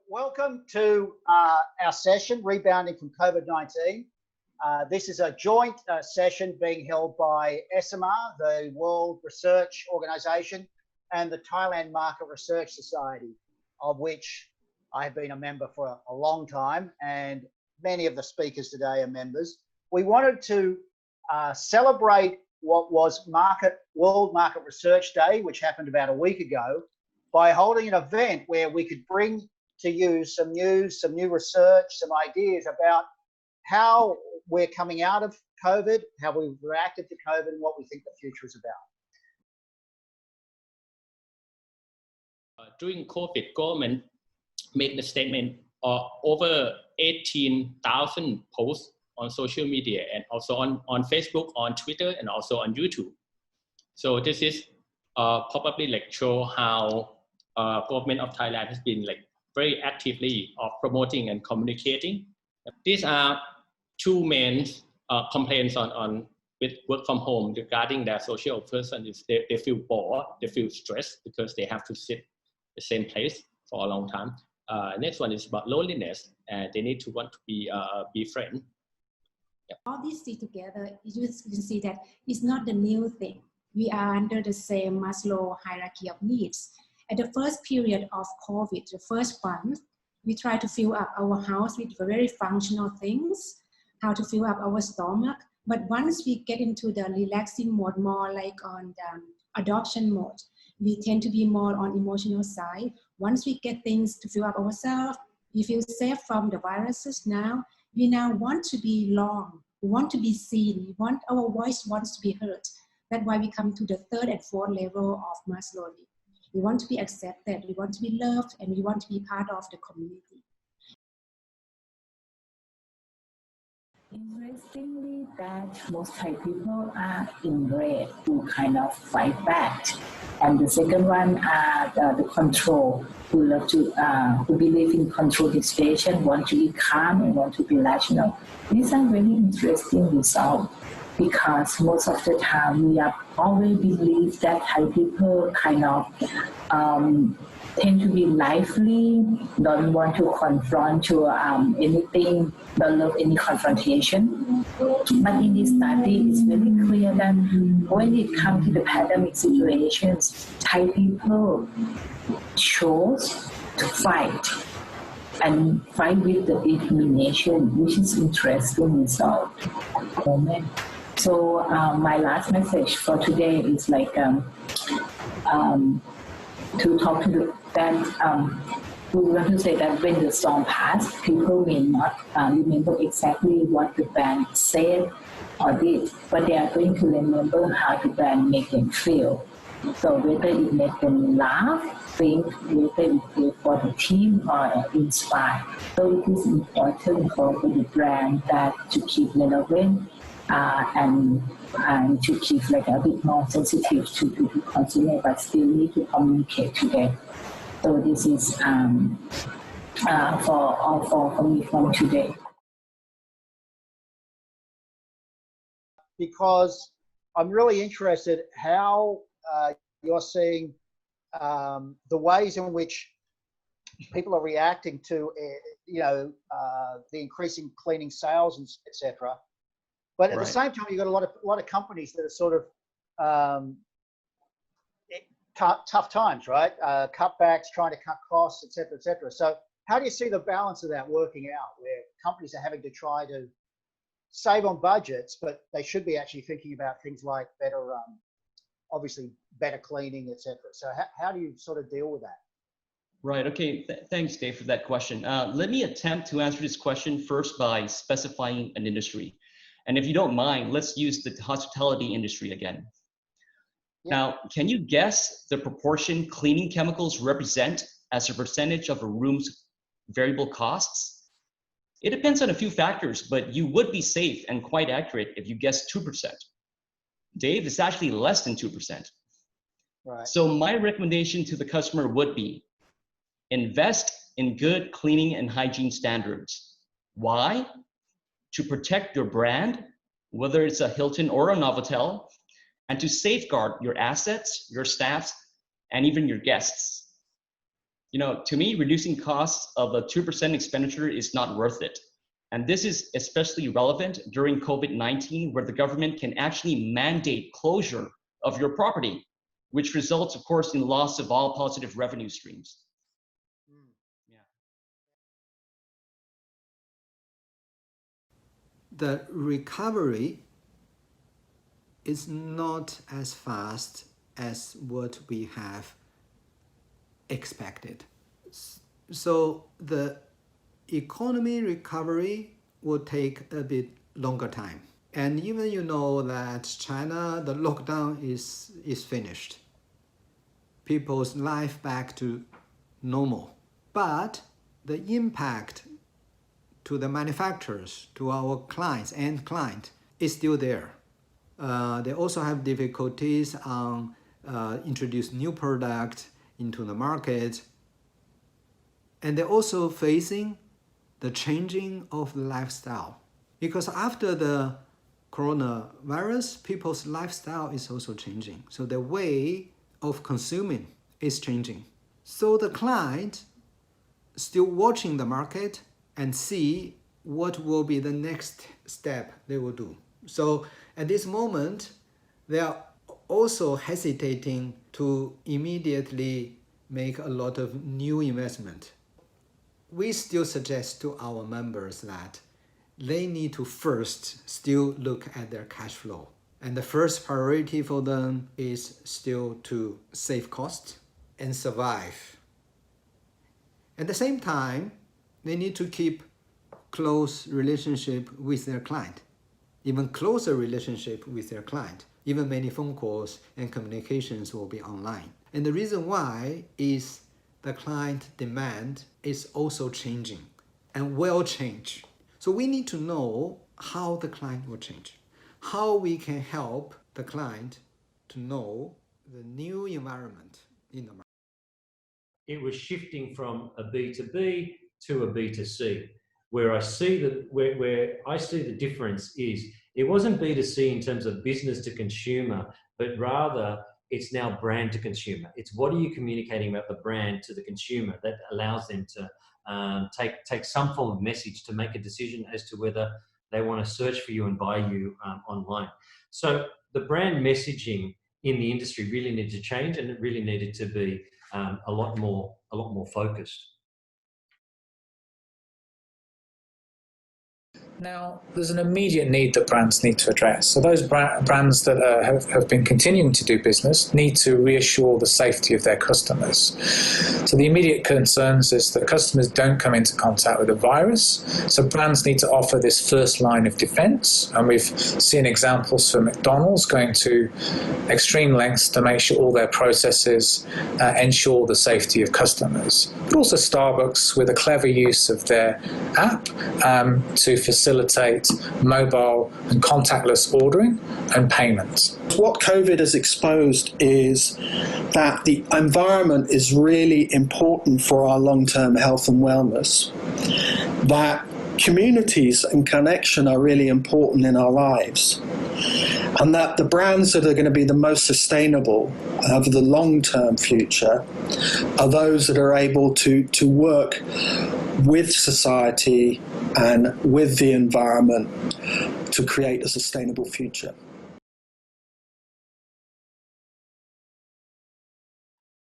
Welcome to our session, Rebounding from COVID-19. This is a joint session being held by ESOMAR, the World Research Organization, and the Thailand Market Research Society, of which I have been a member for a long time, and many of the speakers today are members. We wanted to celebrate what was World Market Research Day, which happened about a week ago, by holding an event where we could bring to you some news, some new research, some ideas about how we're coming out of COVID, how we've reacted to COVID, and what we think the future is about. During COVID, government made the statement of over 18,000 posts on social media and also on Facebook, on Twitter, and also on YouTube. So this is probably like show how government of Thailand has been like very actively promoting and communicating. These are two main complaints on with work from home regarding their social person. Is they feel bored, they feel stressed because they have to sit the same place for a long time. Next one is about loneliness, and they need to want to be friends. Yep. All these things together, you can see that it's not the new thing. We are under the same Maslow hierarchy of needs. At the first period of COVID, the first month, we try to fill up our house with very functional things, how to fill up our stomach. But once we get into the relaxing mode, more like on the adoption mode, we tend to be more on emotional side. Once we get things to fill up ourselves, we feel safe from the viruses now. We now want to be long, we want to be seen, our voice wants to be heard. That's why we come to the third and fourth level of Maslow. We want to be accepted, we want to be loved, and we want to be part of the community. Interestingly, that most Thai people are in red to kind of fight back. And the second one are the control, who love to, who believe in control the situation, want to be calm and want to be rational. These are really interesting results because most of the time we have always believed that Thai people kind of tend to be lively, don't want to confront to anything, don't love any confrontation. But in this study, it's very clear that when it comes to the pandemic situations, Thai people chose to fight and fight with the determination, which is interesting result. So my last message for today is like to talk to we want to say that when the storm passed, people may not remember exactly what the band said or did, but they are going to remember how the band made them feel. So whether it made them laugh, think, whether it feel for the team or inspire. So it is important for the brand that to keep relevant and to keep like a bit more sensitive to the consumer, but still need to communicate to them. So this is for me from today. Because I'm really interested how you're seeing the ways in which people are reacting to, the increasing cleaning sales, etc. But at the same time, you've got a lot of companies that are sort of tough times, right? Cutbacks, trying to cut costs, etc., etc. So how do you see the balance of that working out, where companies are having to try to save on budgets, but they should be actually thinking about things like better, obviously better cleaning, etc. So how do you sort of deal with that? Right. Okay. Thanks, Dave, for that question. Let me attempt to answer this question first by specifying an industry. And if you don't mind, let's use the hospitality industry again. Yeah. Now, can you guess the proportion cleaning chemicals represent as a percentage of a room's variable costs? It depends on a few factors, but you would be safe and quite accurate if you guessed 2%. Dave, it's actually less than 2%. Right. So my recommendation to the customer would be invest in good cleaning and hygiene standards. Why? To protect your brand, whether it's a Hilton or a Novotel, and to safeguard your assets, your staffs, and even your guests. To me, reducing costs of a 2% expenditure is not worth it. And this is especially relevant during COVID-19, where the government can actually mandate closure of your property, which results, of course, in loss of all positive revenue streams. The recovery is not as fast as what we have expected. So the economy recovery will take a bit longer time. And even that China, the lockdown is finished. People's life back to normal. But the impact to the manufacturers, to our clients, end client, is still there. They also have difficulties on introduce new product into the market. And they're also facing the changing of the lifestyle. Because after the coronavirus, people's lifestyle is also changing. So the way of consuming is changing. So the client still watching the market and see what will be the next step they will do. So at this moment, they are also hesitating to immediately make a lot of new investment. We still suggest to our members that they need to first still look at their cash flow. And the first priority for them is still to save costs and survive. At the same time, they need to keep close relationship with their client, even closer relationship with their client. Even many phone calls and communications will be online. And the reason why is the client demand is also changing and will change. So we need to know how the client will change, how we can help the client to know the new environment in the market. It was shifting from a B2B to a B2C. Where I see the difference is it wasn't B2C in terms of business to consumer, but rather it's now brand to consumer. It's what are you communicating about the brand to the consumer that allows them to take some form of message to make a decision as to whether they want to search for you and buy you online. So the brand messaging in the industry really needed to change, and it really needed to be a lot more focused. Now, there's an immediate need that brands need to address. So those brands that have been continuing to do business need to reassure the safety of their customers. So the immediate concerns is that customers don't come into contact with a virus. So brands need to offer this first line of defense. And we've seen examples for McDonald's going to extreme lengths to make sure all their processes ensure the safety of customers. But also Starbucks with a clever use of their app to facilitate mobile and contactless ordering and payments. What COVID has exposed is that the environment is really important for our long-term health and wellness, that communities and connection are really important in our lives, and that the brands that are going to be the most sustainable over the long-term future are those that are able to work with society and with the environment to create a sustainable future.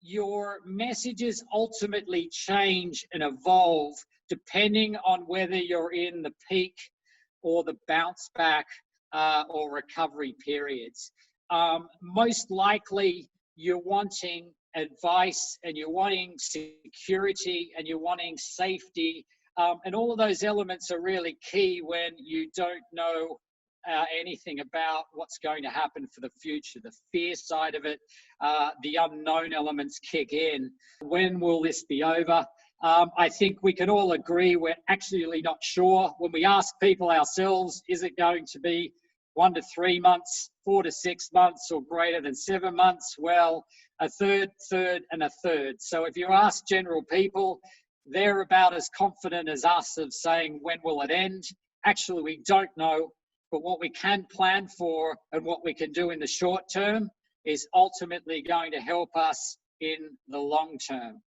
Your messages ultimately change and evolve depending on whether you're in the peak or the bounce back or recovery periods. Most likely you're wanting advice and you're wanting security and you're wanting safety, and all of those elements are really key when you don't know anything about what's going to happen for the future. The fear side of it, the unknown elements kick in. When will this be over? I think we can all agree we're actually not sure. When we ask people ourselves, is it going to be 1 to 3 months, 4 to 6 months, or greater than 7 months? Well, a third, and a third. So if you ask general people, they're about as confident as us of saying, when will it end? Actually, we don't know. But what we can plan for and what we can do in the short term is ultimately going to help us in the long term.